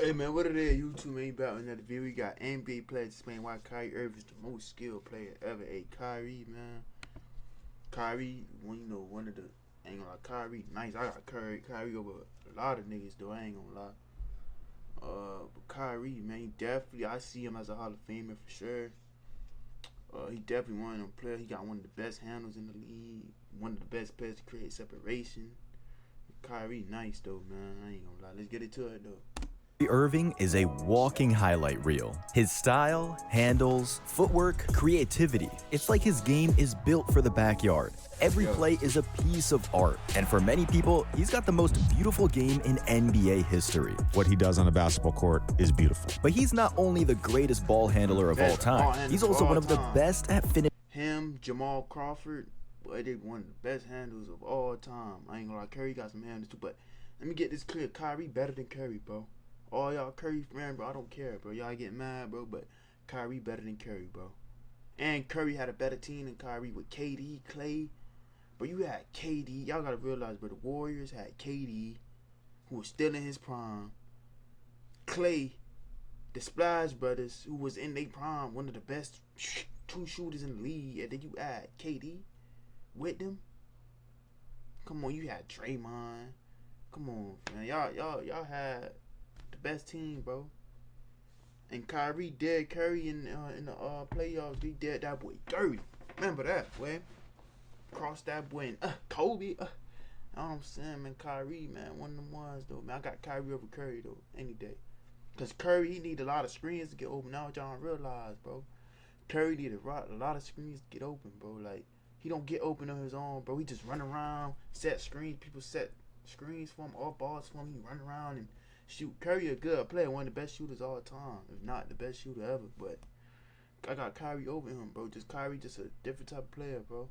Hey man, what are they YouTube man? You about another video? We got NBA players explain why Kyrie Irving is the most skilled player ever. Hey, Kyrie, man. Kyrie, one of the ain't gonna lie, Kyrie, nice. I got Kyrie over a lot of niggas though. I ain't gonna lie. But Kyrie, man, he definitely, I see him as a Hall of Famer for sure. He definitely one of them players. He got one of the best handles in the league. One of the best players to create separation. Kyrie, nice though, man. I ain't gonna lie. Let's get into it though. Irving is a walking highlight reel. His style, handles, footwork, creativity. It's like his game is built for the backyard. Every play is a piece of art. And for many people, he's got the most beautiful game in NBA history. What he does on the basketball court is beautiful. But he's not only the greatest ball handler of all time, he's also one of the best at finishing. Him, Jamal Crawford, boy, they one of the best handles of all time. I ain't gonna lie, Curry got some handles too, but let me get this clear. Kyrie better than Curry, bro. All y'all Curry fans, bro, I don't care, bro. Y'all get mad, bro, but Kyrie better than Curry, bro. And Curry had a better team than Kyrie with KD, Clay. But you had KD. Y'all gotta realize, bro, the Warriors had KD, who was still in his prime. Clay, the Splash Brothers, who was in their prime, one of the best two shooters in the league. And then you add KD with them. Come on, you had Draymond. Come on, man. Y'all had the best team, bro. And Kyrie dead Curry in the playoffs. He dead that boy dirty. Remember that, boy. Cross that boy and Kobe. You know what I'm saying, man? Kyrie, man, one of them ones though, man. I got Kyrie over Curry though, any day. Cause Curry, he need a lot of screens to get open. Now y'all don't realize, bro. Curry need a lot of screens to get open, bro. Like he don't get open on his own, bro. He just run around, set screens. People set screens for him, all balls for him. He run around and shoot. Curry a good player, one of the best shooters all time, if not the best shooter ever. But I got Kyrie over him, bro. Kyrie, just a different type of player, bro.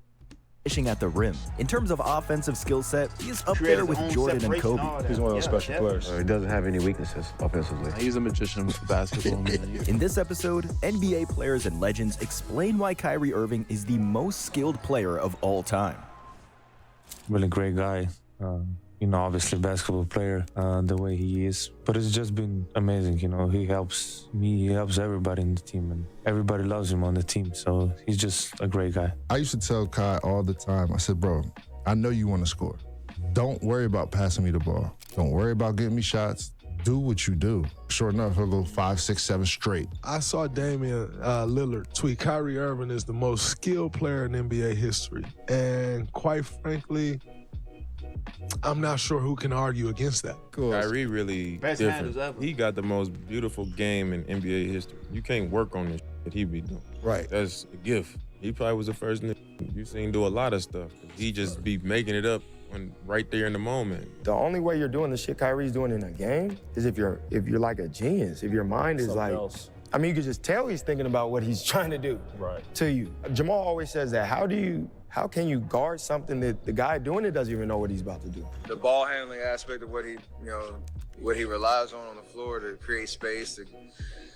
At the rim. In terms of offensive skill set, he's up there with Jordan and Kobe. He's one of those special players. He doesn't have any weaknesses offensively. He's a magician with basketball. In this episode, NBA players and legends explain why Kyrie Irving is the most skilled player of all time. Really great guy. Obviously basketball player, the way he is. But it's just been amazing, He helps me, he helps everybody in the team, and everybody loves him on the team. So he's just a great guy. I used to tell Kai all the time, I said, bro, I know you want to score. Don't worry about passing me the ball. Don't worry about getting me shots. Do what you do. Sure enough, he'll go 5, 6, 7 straight. I saw Damian Lillard tweet, Kyrie Irving is the most skilled player in NBA history. And quite frankly, I'm not sure who can argue against that. Kyrie really Best different. handles ever. He got the most beautiful game in NBA history. You can't work on this that he be doing. Right. That's a gift. He probably was the first nigga you seen do a lot of stuff. He just be making it up when right there in the moment. The only way you're doing the shit Kyrie's doing in a game is if you're like a genius. If your mind is Something like, else. I mean, you can just tell he's thinking about what he's trying to do to you. Jamal always says that. How can you guard something that the guy doing it doesn't even know what he's about to do? The ball handling aspect of what he relies on the floor to create space, to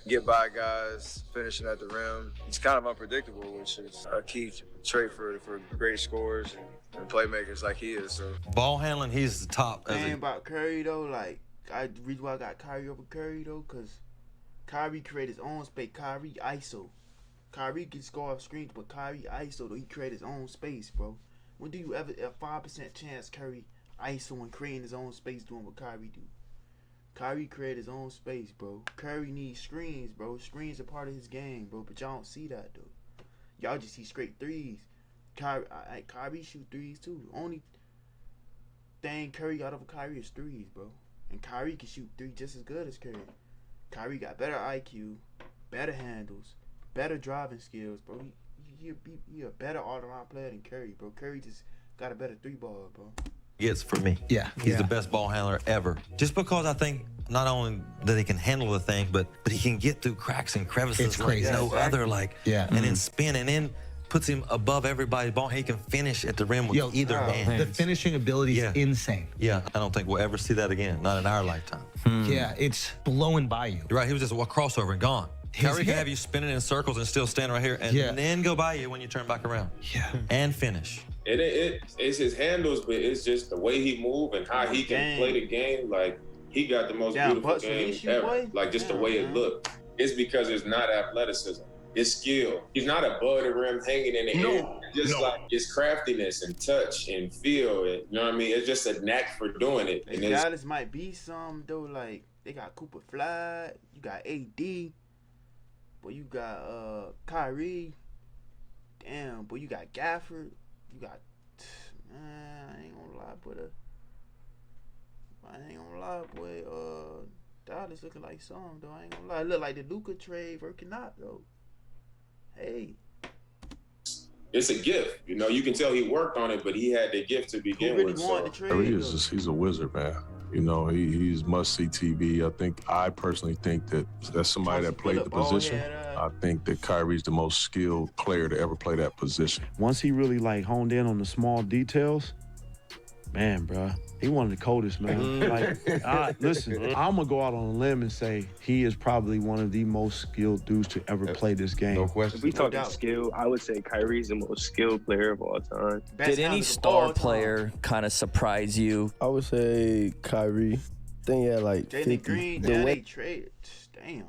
get by guys, finishing at the rim. He's kind of unpredictable, which is a key trait for great scorers and playmakers like he is. So ball handling, he's the top. Thing about Curry though, like the reason why I got Kyrie over Curry though, cause Kyrie create his own space. Kyrie ISO. Kyrie can score off screens, but Kyrie ISO though, he create his own space, bro. When do you ever a 5% chance Curry ISO and creating his own space doing what Kyrie do? Kyrie create his own space, bro. Curry needs screens, bro. Screens are part of his game, bro. But y'all don't see that though. Y'all just see straight threes. Kyrie shoot threes too. The only thing Curry got over Kyrie is threes, bro. And Kyrie can shoot three just as good as Curry. Kyrie got better IQ, better handles, better driving skills, bro. He a better all-around player than Curry, bro. Curry just got a better three ball, bro. Yes, for me. Yeah. He's the best ball handler ever. Just because I think not only that he can handle the thing, but he can get through cracks and crevices like no other, and then spin, and then puts him above everybody's ball. He can finish at the rim with either hand. The finishing ability is insane. Yeah, I don't think we'll ever see that again, not in our lifetime. Yeah, it's blowing by you. You're right, he was just a crossover and gone. Kyrie can have you spinning in circles and still stand right here and then go by you when you turn back around. Yeah. And finish. It's his handles, but it's just the way he move and how he can play the game. Like, he got the most beautiful game ever. Like just the way it looked. It's because it's not athleticism. It's skill. He's not above the rim hanging in the air. Just like it's craftiness and touch and feel. And, you know what I mean? It's just a knack for doing it. And Dallas might be some though. Like they got Cooper Fly. You got AD. Boy, you got Kyrie. Damn, boy, you got Gafford. You got I ain't gonna lie, boy. Dallas looking like some though. I ain't gonna lie. It look like the Luka trade working out though. Hey. It's a gift. You know, you can tell he worked on it, but he had the gift to begin with. He's a wizard, man. You know, he's must-see TV. I personally think that that's somebody that played the position. I think that Kyrie's the most skilled player to ever play that position. Once he really like honed in on the small details, man, bruh, he one of the coldest, man. Listen, I'm gonna go out on a limb and say he is probably one of the most skilled dudes to ever play this game. No question. If we talking skill, I would say Kyrie's the most skilled player of all time. Did any star player kind of surprise you? I would say Kyrie. I think he had like Jalen 50. Green, man, they traded. Damn.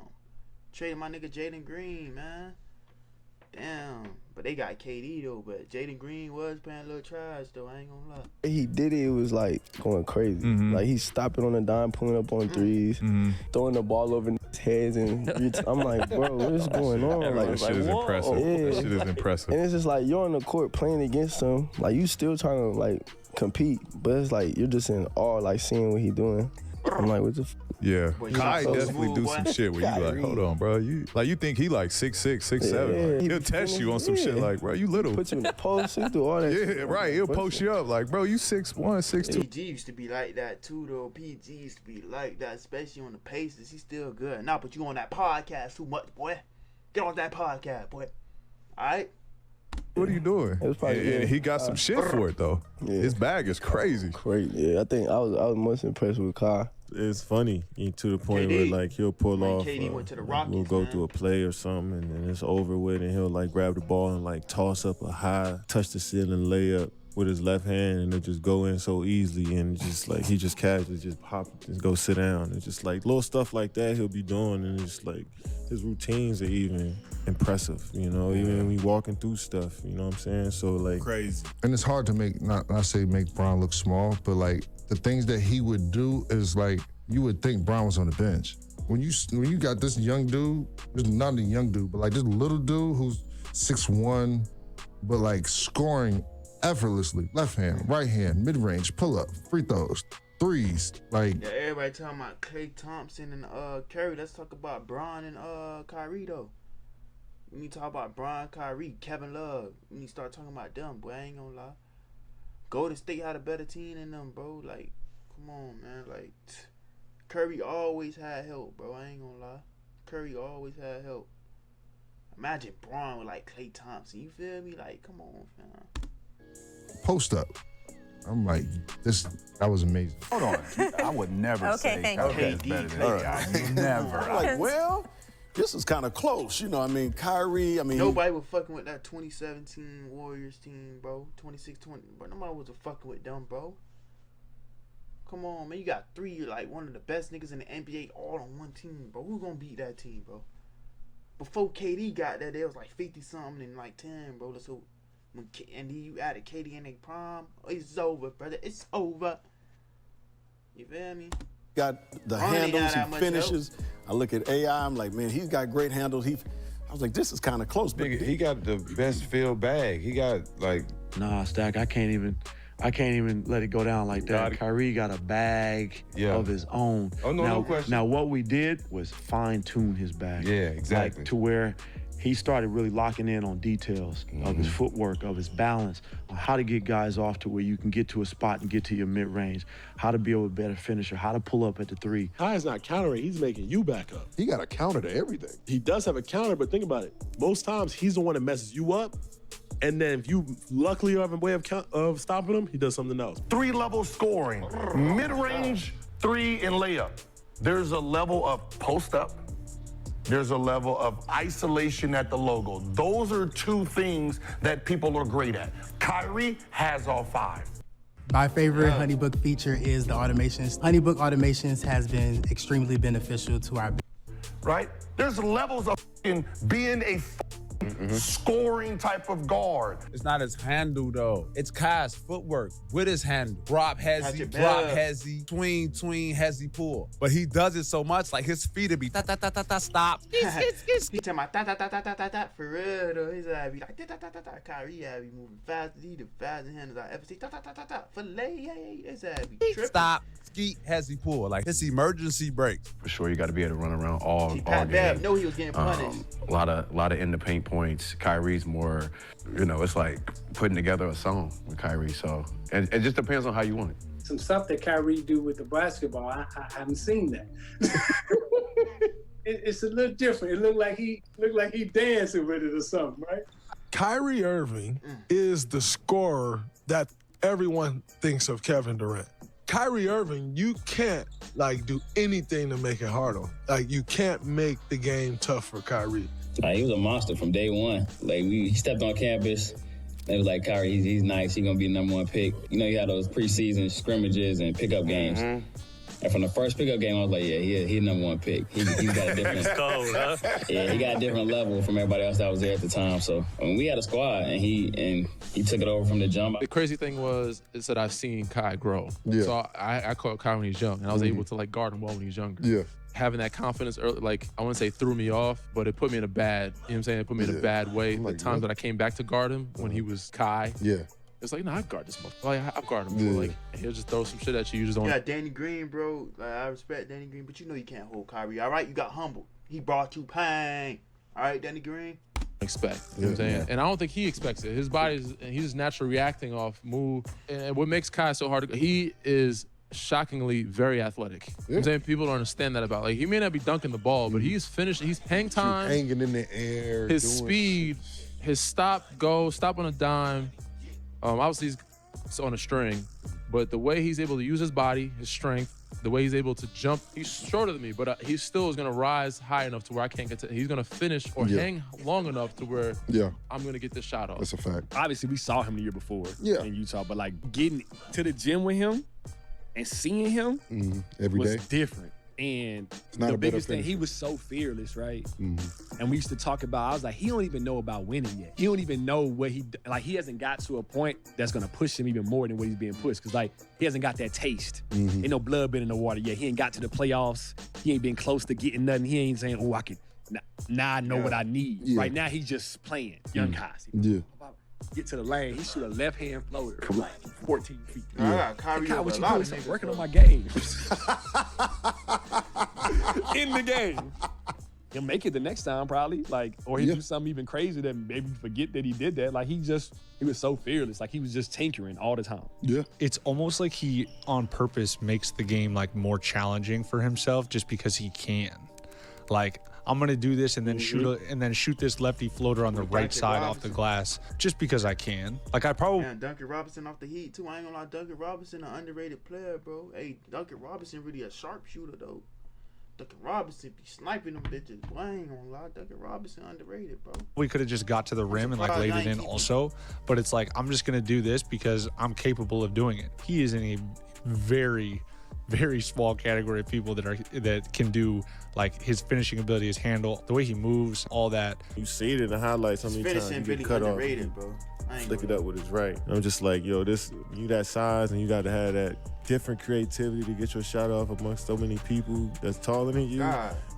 Traded my nigga Jalen Green, man. Damn. But they got KD though, but Jaden Green was playing a little trash though, I ain't gonna lie. He did it was like going crazy. Like he's stopping on the dime, pulling up on threes, throwing the ball over his heads, and I'm like, bro, what is going on? Like, that shit is impressive. Yeah. That shit is impressive. And it's just like you're on the court playing against him, like you still trying to like compete, but it's like you're just in awe, like seeing what he doing. I'm like, what the Yeah, Kai definitely do some shit where you like, hold on, bro. You think he like 6'6", 6'7". Like, he'll test you on some shit like, bro, you little. Put you in the post, he do all that shit. Yeah, right. He'll post you up like, bro, you 6'1", 6'2". PG used to be like that too though. PG used to be like that, especially on the Pacers. He's still good. Nah, but you on that podcast too much, boy. Get on that podcast, boy. All right. What are you doing? It was probably, and he got some shit for it though. Yeah. His bag is crazy. Crazy. Yeah, I think I was most impressed with Kai. It's funny to the point where like he'll pull off. KD went to the Rockets, we'll go through a play or something, and then it's over with, and he'll like grab the ball and like toss up a high, touch the ceiling layup with his left hand, and it'll just go in so easily, and just like he just casually just pop, just go sit down, and just like little stuff like that he'll be doing, and it's like his routines are even impressive, you know, even when we walking through stuff, you know what I'm saying? So like crazy. And it's hard to make not say make Bron look small, but like the things that he would do is like you would think Bron was on the bench. When you got this young dude, this not a young dude, but like this little dude who's 6'1", but like scoring effortlessly, left hand, right hand, mid range, pull up, free throws, threes, like. Yeah, everybody talking about Klay Thompson and Curry. Let's talk about Bron and Kyrie though. We need to talk about Bron, Kyrie, Kevin Love. We need to start talking about them, boy. I ain't gonna lie. Golden State had a better team than them, bro. Like, come on, man. Like, Curry always had help, bro. I ain't gonna lie. Curry always had help. Imagine Bron with like Klay Thompson. You feel me? Like, come on, fam. Post up. I'm like, that was amazing. Hold on. I would never say KD is better than AI. Never. I'm like, well, this is kind of close. You know, I mean, Kyrie, nobody was fucking with that 2017 Warriors team, bro. 26-20. But nobody was fucking with them, bro. Come on, man. You got three, like, one of the best niggas in the NBA all on one team, bro. Who's gonna beat that team, bro? Before KD got there, was like 50-something and like 10, bro. So, and then you added KD in their prime. It's over, brother. It's over. You feel me? Got the handles, he finishes. I look at AI, I'm like, man, he's got great handles. I was like, this is kind of close. Nigga, he got the best field bag. He got like. Nah, Stack, I can't even let it go down like that. Kyrie got a bag of his own. Oh, no question. Now, what we did was fine-tune his bag. Yeah, exactly. Like, to where he started really locking in on details of his footwork, of his balance, on how to get guys off to where you can get to a spot and get to your mid-range, how to be a better finisher, how to pull up at the three. Kai is not countering, he's making you back up. He got a counter to everything. He does have a counter, but think about it. Most times, he's the one that messes you up, and then if you luckily have a way of stopping him, he does something else. Three-level scoring, mid-range, three, and layup. There's a level of post-up. There's a level of isolation at the logo. Those are two things that people are great at. Kyrie has all five. My favorite HoneyBook feature is the automations. HoneyBook automations has been extremely beneficial to our right? There's levels of being a scoring type of guard. It's not his handle, though. It's Kai's footwork with his handle. Drop hezzy, drop hezzy, tween, hezzy, pull. But he does it so much, like his feet would be stop. He talking about for real though. His ass be like Kyrie ass be moving fast. He the fastest handles I ever see. Filet, his ass be tripping. Stop, skeet, hezzy, pull. Like it's emergency breaks. For sure, you got to be able to run around all Pat game. Bev know he was getting punished. A lot of in the paint points. Kyrie's more, it's like putting together a song with Kyrie. So and it just depends on how you want it. Some stuff that Kyrie do with the basketball, I haven't seen that. It's a little different. It looked like he dancing with it or something, right? Kyrie Irving is the scorer that everyone thinks of Kevin Durant. Kyrie Irving, you can't do anything to make it harder. You can't make the game tough for Kyrie. He was a monster from day one. He stepped on campus. It was like, Kyrie, he's nice. He's gonna be the #1 pick. You had those preseason scrimmages and pickup games. And from the first pickup game, I was like, yeah, he's #1 pick. He's got a different. It's cold, huh? Yeah, he got a different level from everybody else that was there at the time. So we had a squad, and he took it over from the jump. The crazy thing is that I've seen Kai grow. Yeah. So I caught Kai when he was young, and I was able to guard him well when he was younger. Yeah. Having that confidence early, I wouldn't say threw me off, but it put me in a bad, It put me in a bad way. The times that I came back to guard him when he was Kai. Yeah. It's like, I guard this motherfucker. I've guarded him before. He'll just throw some shit at you. You just don't. Yeah, Danny Green, bro. I respect Danny Green, but you can't hold Kyrie. All right, you got humbled. He brought you pain. All right, Danny Green. Expect. You know what I'm saying? And I don't think he expects it. His body's, he's just naturally reacting off move. And what makes Kai so hard, he is shockingly very athletic. You know what I'm saying? People don't understand that about. He may not be dunking the ball, but he's finished. He's hang time. Hanging in the air. His speed, his stop on a dime. Obviously, he's on a string, but the way he's able to use his body, his strength, the way he's able to jump, he's shorter than me, but he still is going to rise high enough to where I can't get to. He's going to finish or hang long enough to where I'm going to get this shot off. That's a fact. Obviously, we saw him the year before in Utah, but getting to the gym with him and seeing him every was day different. And not the a biggest better thing, he was so fearless, right? And we used to talk about, I was like, he don't even know about winning yet. He don't even know what he hasn't got to a point that's going to push him even more than what he's being pushed. Because, he hasn't got that taste. Ain't no blood been in the water yet. He ain't got to the playoffs. He ain't been close to getting nothing. He ain't saying, I can, now I know what I need. Yeah. Right now, he's just playing. Young guys. Yeah. Get to the lane, he shoot a left-hand floater from 14 feet. Kyrie, Kai, what you a lot doing? of I'm niggas, working bro. on my game. In the game. He'll make it the next time probably, or he'll do something even crazy that maybe forget that he did that. He was so fearless, he was just tinkering all the time. Yeah. It's almost like he on purpose makes the game more challenging for himself just because he can. I'm gonna do this and then shoot this lefty floater on the right side off the glass just because I can. I probably Duncan Robinson off the Heat too. I ain't gonna lie, Duncan Robinson an underrated player, bro. Hey, Duncan Robinson really a sharpshooter though. Duncan Robinson be sniping them bitches. Boy, I ain't gonna lie, Duncan Robinson underrated, bro. we could have just got to the rim and laid it in also, but it's I'm just gonna do this because I'm capable of doing it. He is in a very, very small category of people that can do his finishing ability, his handle, the way he moves, all that. You see it in the highlights how many times he get cut off. Bro. Flick it up with his right. I'm just you that size and you got to have that different creativity to get your shot off amongst so many people that's taller than you.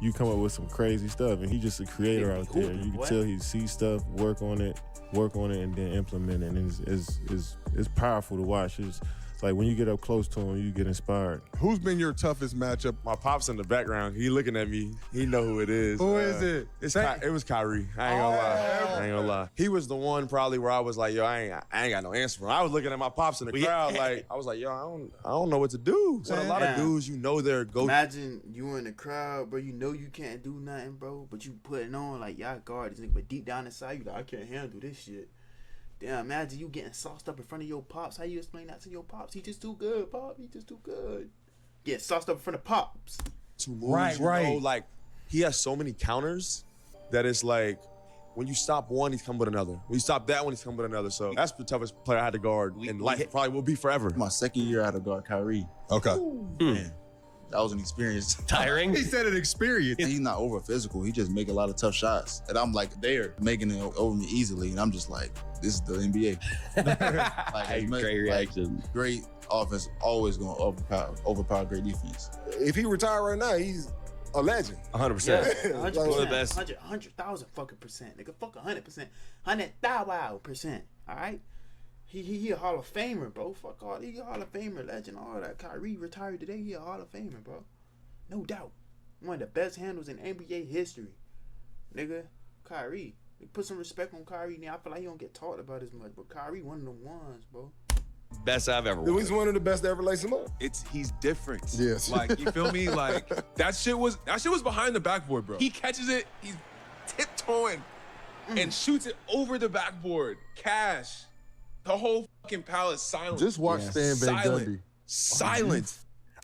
You come up with some crazy stuff, and he's just a creator out there. You can tell he sees stuff, work on it, and then implement it. And it's powerful to watch. It's when you get up close to him, you get inspired. Who's been your toughest matchup? My pop's in the background. He looking at me. He know who it is. Who is it? It was Kyrie. I ain't gonna lie. He was the one probably where I was like, yo, I ain't got no answer for him. I was looking at my pops in the crowd I was like, yo, I don't know what to do. So a lot of dudes, they're go. Imagine you in the crowd, bro. You know you can't do nothing, bro. But you putting on y'all guard this nigga. But deep down inside, you I can't handle this shit. Damn, imagine you getting sauced up in front of your pops. How you explain that to your pops? He just too good, Pop. He just too good. Get sauced up in front of pops. Right. He has so many counters that it's when you stop one, he's coming with another. When you stop that one, he's coming with another. So that's the toughest player I had to guard in life. Probably will be forever. My second year I had to guard Kyrie. Okay. Man, that was an experience. Tiring? He said an experience. He's not over physical. He just make a lot of tough shots. And I'm like there making it over me easily. And I'm just like, this is the NBA. Like, great reaction. Great offense, always going to overpower great defense. If he retire right now, he's a legend. 100%. Yeah, 100%. One of the best. 100,000 fucking percent. Nigga, fuck 100%. 100,000%. All right? He a Hall of Famer, bro. Fuck all. He a Hall of Famer, legend, all that. Kyrie retired today. He a Hall of Famer, bro. No doubt. One of the best handles in NBA history. Nigga, Kyrie. Put some respect on Kyrie now. I feel like he don't get talked about as much, but Kyrie one of them ones, bro. Best I've ever won. He's one of the best to ever lace him up. He's different. Yes. Like, you feel me? Like, that shit was behind the backboard, bro. He catches it, he's tiptoeing and shoots it over the backboard. Cash. The whole fucking palace silent. Just watch Stan Van Gundy. Silent.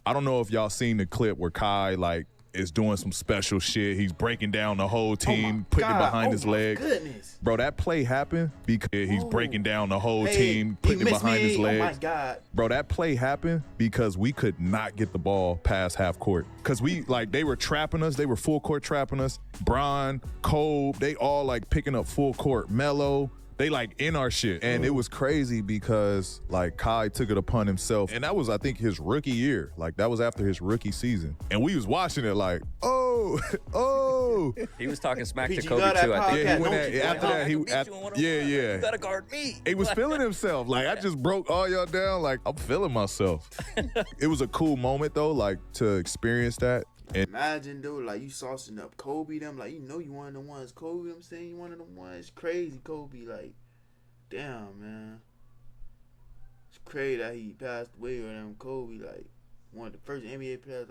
I don't know if y'all seen the clip where Kai is doing some special shit. He's breaking down the whole team, putting it behind his leg. Goodness. Bro, that play happened because he's breaking down the whole team, putting it behind his legs. Oh my God. Bro, that play happened because we could not get the ball past half court. Because they were trapping us. They were full court trapping us. Bron, Cole, they all picking up full court. Melo. They in our shit. And it was crazy because Kai took it upon himself. And that was, I think, his rookie year. That was after his rookie season. And we was watching it oh. He was talking smack to PG Kobe got too, that I think. Yeah, he went after that. You gotta guard me. He was feeling himself. I just broke all y'all down. I'm feeling myself. It was a cool moment though, to experience that. And imagine, dude, you saucing up Kobe, them, you one of the ones. Kobe, I'm saying you one of the ones. Crazy, Kobe, damn, man. It's crazy that he passed away or them. Kobe, one of the first NBA players,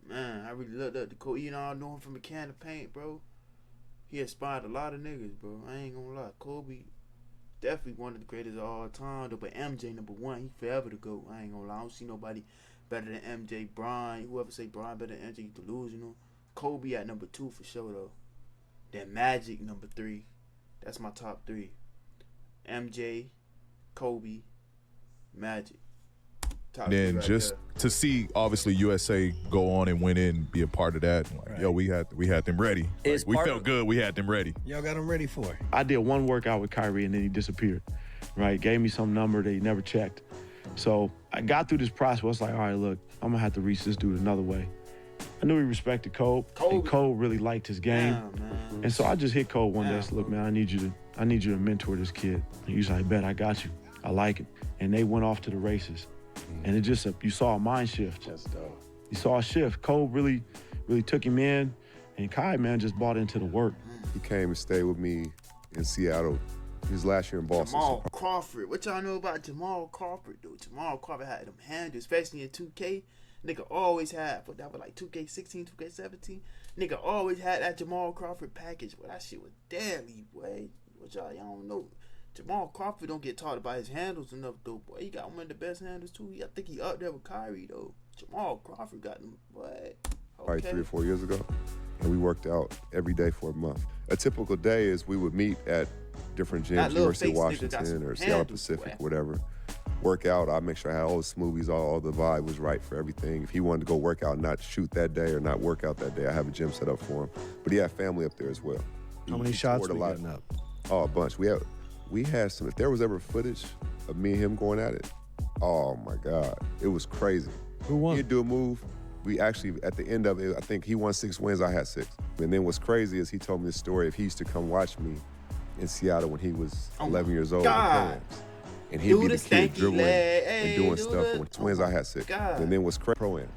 man, I really looked up to Kobe. I know him from a can of paint, bro. He inspired a lot of niggas, bro. I ain't gonna lie. Kobe, definitely one of the greatest of all time, though, but MJ number one, he forever to go. I ain't gonna lie. I don't see nobody better than MJ. Bron, whoever say Bron better than MJ, you delusional. Kobe at number 2 for sure though. Then Magic number 3. That's my top 3. MJ, Kobe, Magic. Top then 3 right just there. to see obviously USA go on and win in, be a part of that. Yo, we had them ready. We felt good. We had them ready. Y'all got them ready for it. I did one workout with Kyrie and then he disappeared. Right? Gave me some number that he never checked. So I got through this process. I was like, all right, look, I'm going to have to reach this dude another way. I knew he respected Cole. And Cole really liked his game. And so I just hit Cole one day. I said, look, man, I need you to mentor this kid. And he was like, bet, I got you. I like it. And they went off to the races. And it just, you saw a mind shift. That's dope. You saw a shift. Cole really took him in. And Kai, man, just bought into the work. He came and stayed with me in Seattle. His last year in Boston. Jamal Crawford. What y'all know about Jamal Crawford, dude? Jamal Crawford had them handles, especially in 2K. Nigga always had, but that was 2K16, 2K17. Nigga always had that Jamal Crawford package. But that shit was deadly, boy. What y'all don't know. Jamal Crawford don't get taught about his handles enough, though, boy. He got one of the best handles, too. I think he up there with Kyrie, though. Jamal Crawford got them, boy. Right, 3 or 4 years ago. And we worked out every day for a month. A typical day is we would meet at different gyms, University of Washington or Seattle Pacific, whatever. Work out. I make sure I had all the smoothies, all the vibe was right for everything. If he wanted to go work out and not shoot that day or not work out that day, I have a gym set up for him. But he had family up there as well. How many shots we getting up? Oh, a bunch. We had some. If there was ever footage of me and him going at it, oh my God, it was crazy. Who won? He'd do a move. We actually, at the end of it, I think he won 6 wins, I had 6. And then what's crazy is he told me this story of he used to come watch me in Seattle when he was 11 years old. And he'd be the kid dribbling and doing stuff. And when twins, I had 6. And then what's crazy, pro-ams.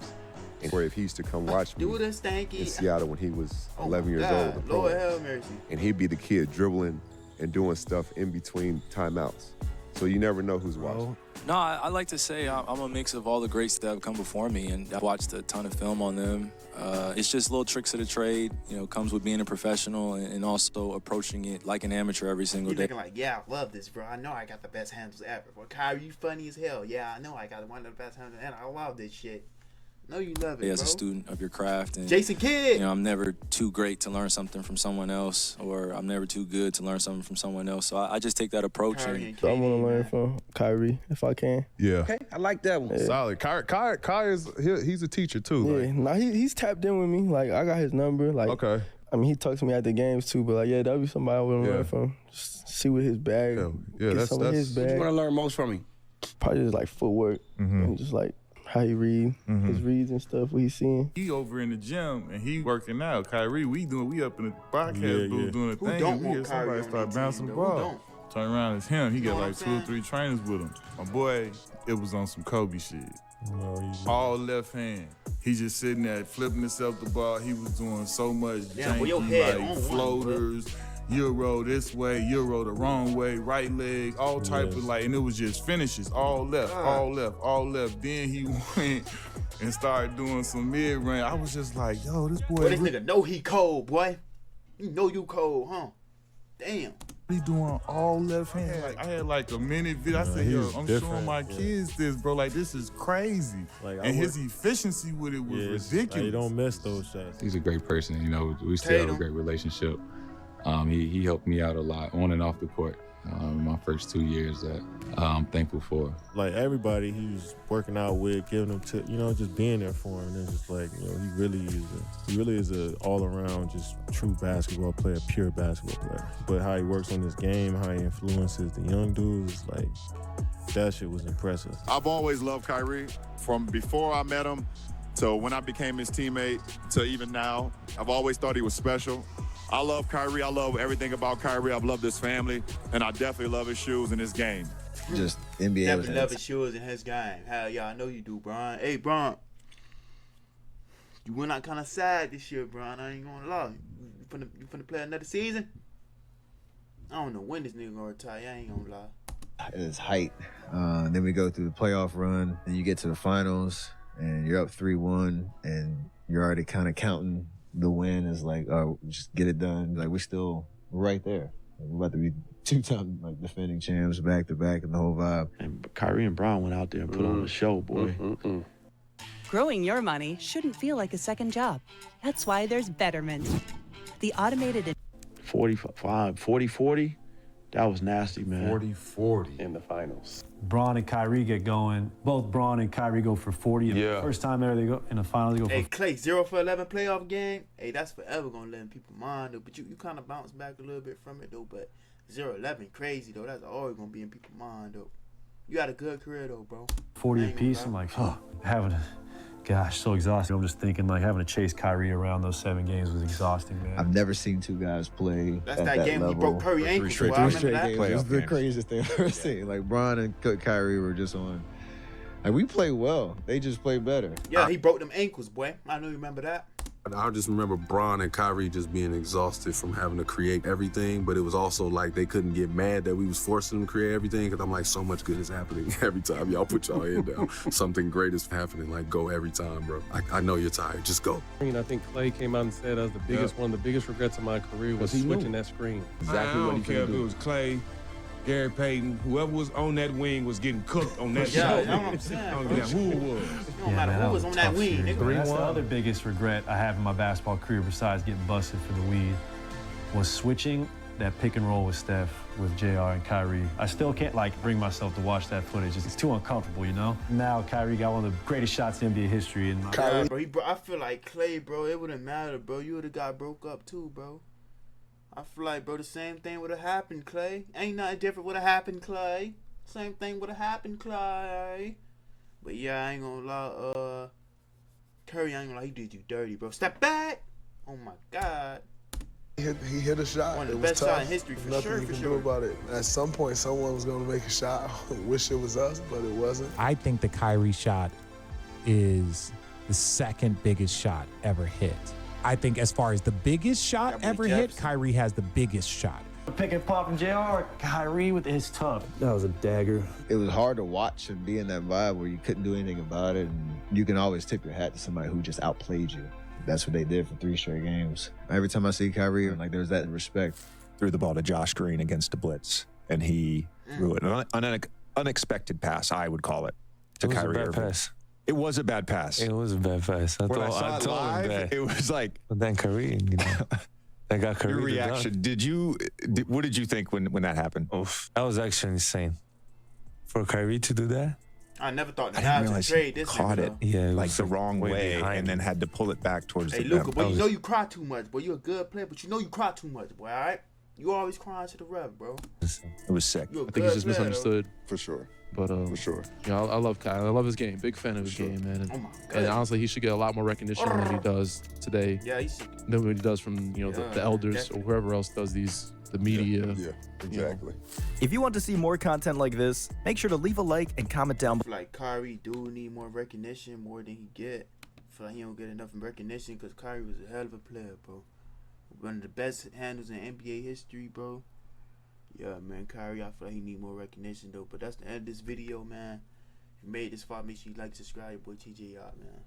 And if he used to come watch me in Seattle when he was 11 years old. Lord have mercy. And he'd be the kid dribbling and doing stuff in between timeouts. So you never know who's watching. No, I like to say I'm a mix of all the greats that have come before me, and I've watched a ton of film on them. It's just little tricks of the trade, comes with being a professional and also approaching it like an amateur every single day. Looking yeah, I love this, bro. I know I got the best handles ever. Bro, Kyrie, you funny as hell. Yeah, I know I got one of the best handles, and I love this shit. No, you love it, as bro. a student of your craft. And, Jason Kidd. You know, I'm never too great to learn something from someone else, or I'm never too good to learn something from someone else. So I just take that approach. And So I want to learn from Kyrie if I can. Yeah. Okay, I like that one. Solid. Kyrie is he's a teacher too. Yeah, nah, he's tapped in with me. Like I got his number. Like okay. I mean, he talks to me at the games too. But like, yeah, that'd be somebody I want to learn from. Just see what his bag. Yeah, get some of his What bag. you want to learn most from him? Probably just like footwork and just like how he read his reads and stuff. What he's seeing. He over in the gym and he working out. Kyrie, we up in the podcast booth doing a Who thing. don't And we want hear Kyrie somebody on start their bouncing team, the though? Who ball. don't? Turn around, it's him. He You got know what like I'm 2 or 3 trainers with him. My boy, it was on some Kobe shit. All left hand. He just sitting there flipping himself the ball. He was doing so much Yeah, well, your head janky, on like one, floaters, Euro this way, Euro the wrong way, right leg, all type of like, and it was just finishes, all left, all left, all left. Then he went and started doing some mid-range. I was just like, yo, this boy. Boy, this nigga know he cold, boy. You know you cold, huh? Damn. He doing all left hand. Like I had like a minute video. I said, he yo, was I'm different, showing my yeah. kids this, bro. Like this is crazy. Like, and his efficiency with it was ridiculous. He don't miss those shots. He's a great person. You know, we still have a great relationship. He helped me out a lot on and off the court. My first 2 years that I'm thankful for. Like everybody he was working out with, giving them to, you know, just being there for him. And it's just like, you know, he really is a all around just true basketball player, pure basketball player. But how he works on this game, how he influences the young dudes, is like, that shit was impressive. I've always loved Kyrie from before I met him to when I became his teammate to even now. I've always thought he was special. I love Kyrie. I love everything about Kyrie. I've loved his family, and I definitely love his shoes and his game. Just NBA. Definitely love his shoes and his game. Hell yeah, I know you do, Bron. Hey, Bron. You went out kind of sad this year, Bron. I ain't gonna lie. You finna play another season? I don't know when this nigga gonna retire. I ain't gonna lie. At its height. Then we go through the playoff run, and you get to the finals, and you're up 3-1, and you're already kind of counting the win as like, oh, just get it done. Like we're right there. Like, we're about to be 2-time like defending champs back to back and the whole vibe. And Kyrie and Brown went out there and put on a show, boy. Growing your money shouldn't feel like a second job. That's why there's Betterment. The automated 40-40. That was nasty, man. 40-40 in the finals. Braun and Kyrie get going. Both Braun and Kyrie go for 40. Yeah. First time ever they go in the finals, they go Hey, for Clay, 0 for 11 playoff game. Hey, that's forever gonna live in people's mind, though. But you kind of bounce back a little bit from it, though. But 0-11, crazy, though. That's always gonna be in people's mind, though. You had a good career, though, bro. 40 apiece. I'm like, gosh, so exhausting. I'm just thinking like having to chase Kyrie around those 7 games was exhausting, man. I've never seen 2 guys play That's at that game level he broke Curry for ankles. 3 Well, I straight remember that. games. It's the craziest thing I've ever seen. Like Bron and Kyrie were just on. Like we play well. They just play better. Yeah, he broke them ankles, boy. I know you remember that. I just remember Bron and Kyrie just being exhausted from having to create everything, but it was also like they couldn't get mad that we was forcing them to create everything, because I'm like, so much good is happening every time y'all put y'all head down. Something great is happening. Like, go every time, bro. I know you're tired. Just go. I think Clay came out and said that was one of the biggest regrets of my career was switching that screen. Exactly what he care if it was Clay, Gary Payton, whoever was on that wing was getting cooked on that Yeah, show. that's what I'm saying. I don't care who it was. No matter who was on that wing, nigga. That's the other biggest regret I have in my basketball career besides getting busted for the weed was switching that pick and roll with Steph, with JR and Kyrie. I still can't bring myself to watch that footage. It's too uncomfortable, you know? Now Kyrie got one of the greatest shots in NBA history. And Yeah, bro, I feel like Clay, bro, it wouldn't matter, bro. You would have got broke up too, bro. I feel like, bro, the same thing would have happened, Clay. Ain't nothing different would have happened, Clay. Same thing would have happened, Clay. But yeah, I ain't gonna lie, Curry, I ain't gonna lie, he did you dirty, bro. Step back! Oh my God. He hit a shot. One of the It was best tough. shot in history, for Nothing sure, you for can sure. do about it. At some point, someone was going to make a shot. Wish it was us, but it wasn't. I think the Kyrie shot is the second biggest shot ever hit. I think as far as the biggest shot ever hit, Kyrie has the biggest shot. Pick and pop from JR, Kyrie with his tough. That was a dagger. It was hard to watch and be in that vibe where you couldn't do anything about it, and you can always tip your hat to somebody who just outplayed you. That's what they did for 3 straight games. Every time I see Kyrie, there's that respect. Threw the ball to Josh Green against the blitz, and he threw it. An unexpected pass, I would call it, to Kyrie Irving. Pass. It was a bad pass. It was a bad pass. When I saw it live, it was like. But then Kyrie, that got Kyrie. Your reaction? What did you think when that happened? Oof, that was actually insane. For Kyrie to do that. I never thought the I didn't Mavs would realize trade he this caught nigga, it, though. Yeah, like the wrong way, and then had to pull it back towards Hey, the Luka, rim. boy, you know you cry too much, boy. You a good player, but you know you cry too much, boy. All right, you always crying to the ref, bro. It was sick. You a I think he's just good player, misunderstood. For sure. But For sure. Yeah, I love Kyle. I love his game. Big fan of his game, man. And, Oh my and goodness. honestly, he should get a lot more recognition than he does today. Yeah, he should. Than what he does from the elders definitely. or whoever else does the media. Yeah, exactly. If you want to see more content like this, make sure to leave a like and comment down below. Like Kyrie do need more recognition, more than he get. I feel like he don't get enough recognition because Kyrie was a hell of a player, bro. One of the best handles in NBA history, bro. Yeah, man, Kyrie, I feel like he need more recognition though. But that's the end of this video, man. If you made this far, make sure you like, subscribe, your boy TJ out, man.